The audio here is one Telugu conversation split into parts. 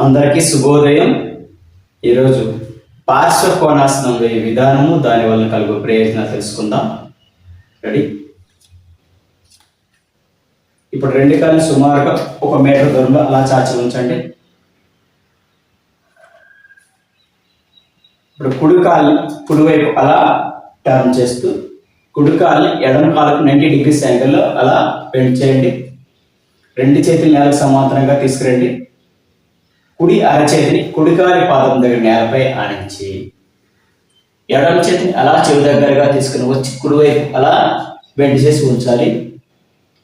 అందరికీ శుభోదయం. ఈరోజు పార్శ్వ కోణాసనం వేయ విధానము, దానివల్ల కలుగు ప్రయోజనాలు తెలుసుకుందాం. రెడీ? ఇప్పుడు రెండు కాళ్ళు సుమారుగా 1 మీటర్ దూరంలో అలా చాచి ఉంచండి. ఇప్పుడు కుడివైపు అలా టర్న్ చేస్తూ కుడి కాళ్ళని ఎడమ కాళ్ళకు 90 డిగ్రీస్ యాంగిల్లో అలా బెండ్ చేయండి. రెండు చేతులు నేలకు సమాంతరంగా తీసుకురండి. కుడి అరచేతిని కుడికాలి పాదం దగ్గర నేలపై ఆనించి ఎడమ చేతిని అలా చెవి దగ్గరగా తీసుకుని వచ్చి కుడివైపు అలా బెండ్ చేసి ఉంచాలి.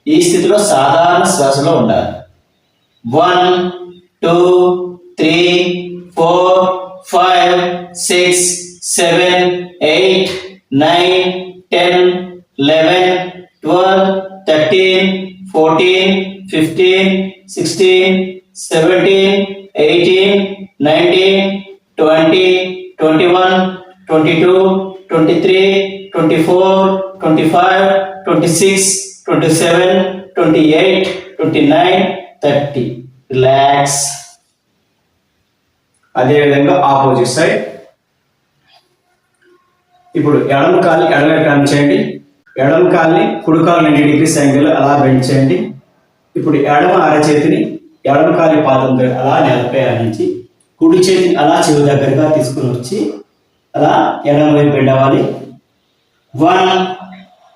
ఈ స్థితిలో సాధారణ శ్వాసలో ఉండాలి. 1 2 3 4 5 6 7 8 9 10 11 12 13 14 15 16 17 18 19 20 21 22 23 24 25 26 27 28 29 30. రిలాక్స్. అదేవిధంగా ఆపోజిట్ సైడ్. ఇప్పుడు ఎడమ కాల్ని ఎడమ టర్న్ చేయండి. ఎడమ కాల్ని కుడి కాలు 90 డిగ్రీస్ యాంగిల్ అలా బెండ్ చేయండి. ఇప్పుడు ఎడమ అరచేతిని ఎడమ కాలి పాదం దగ్గర అలా నేలపై ఆనించి కుడి చేతిని అలా చెవి దగ్గరగా తీసుకుని వచ్చి అలా ఎడమ వైపు బెండ్ అవ్వాలి. 1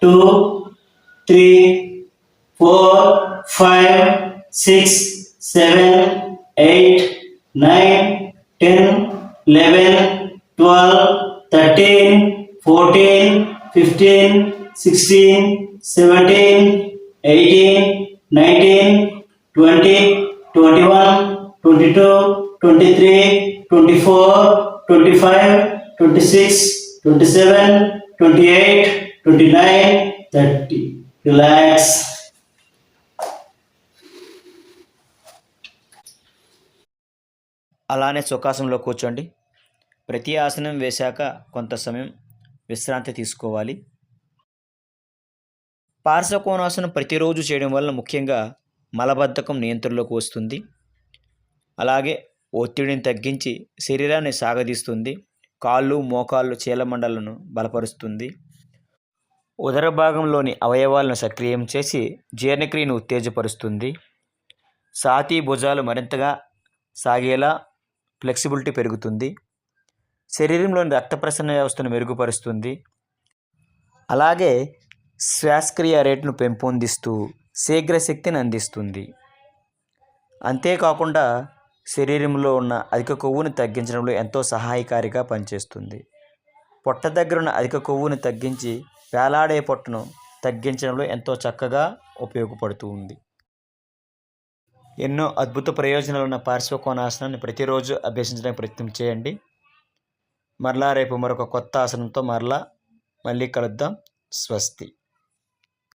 2 3 4 5 6 7 8 9 10 11 12 13 14 15 16 17 18 19 20 21 22 23 24 25 26 27 28 29 30. రిలాక్స్. అలానే సుఖాసనంలో కూర్చోండి. ప్రతి ఆసనం వేశాక కొంత సమయం విశ్రాంతి తీసుకోవాలి. పార్శ్వకోణాసనం ప్రతిరోజు చేయడం వల్ల ముఖ్యంగా మలబద్ధకం నియంత్రణలోకి వస్తుంది. అలాగే ఒత్తిడిని తగ్గించి శరీరాన్ని సాగదీస్తుంది. కాళ్ళు మోకాళ్ళు చీలమండలను బలపరుస్తుంది. ఉదర భాగంలోని అవయవాలను సక్రియం చేసి జీర్ణక్రియను ఉత్తేజపరుస్తుంది. ఛాతీ భుజాలు మరింతగా సాగేలా ఫ్లెక్సిబిలిటీ పెరుగుతుంది. శరీరంలోని రక్త ప్రసరణ వ్యవస్థను మెరుగుపరుస్తుంది. అలాగే శ్వాసక్రియ రేటును పెంపొందిస్తూ శీఘ్రశక్తిని అందిస్తుంది. అంతేకాకుండా శరీరంలో ఉన్న అధిక కొవ్వును తగ్గించడంలో ఎంతో సహాయకారిగా పనిచేస్తుంది. పొట్ట దగ్గరున్న అధిక కొవ్వును తగ్గించి వేలాడే పొట్టను తగ్గించడంలో ఎంతో చక్కగా ఉపయోగపడుతూ ఉంది. ఎన్నో అద్భుత ప్రయోజనాలు ఉన్న పార్శ్వకోణాసనాన్ని ప్రతిరోజు అభ్యసించడానికి ప్రయత్నం చేయండి. మరలా రేపు మరొక కొత్త ఆసనంతో మళ్ళీ కలుద్దాం. స్వస్తి.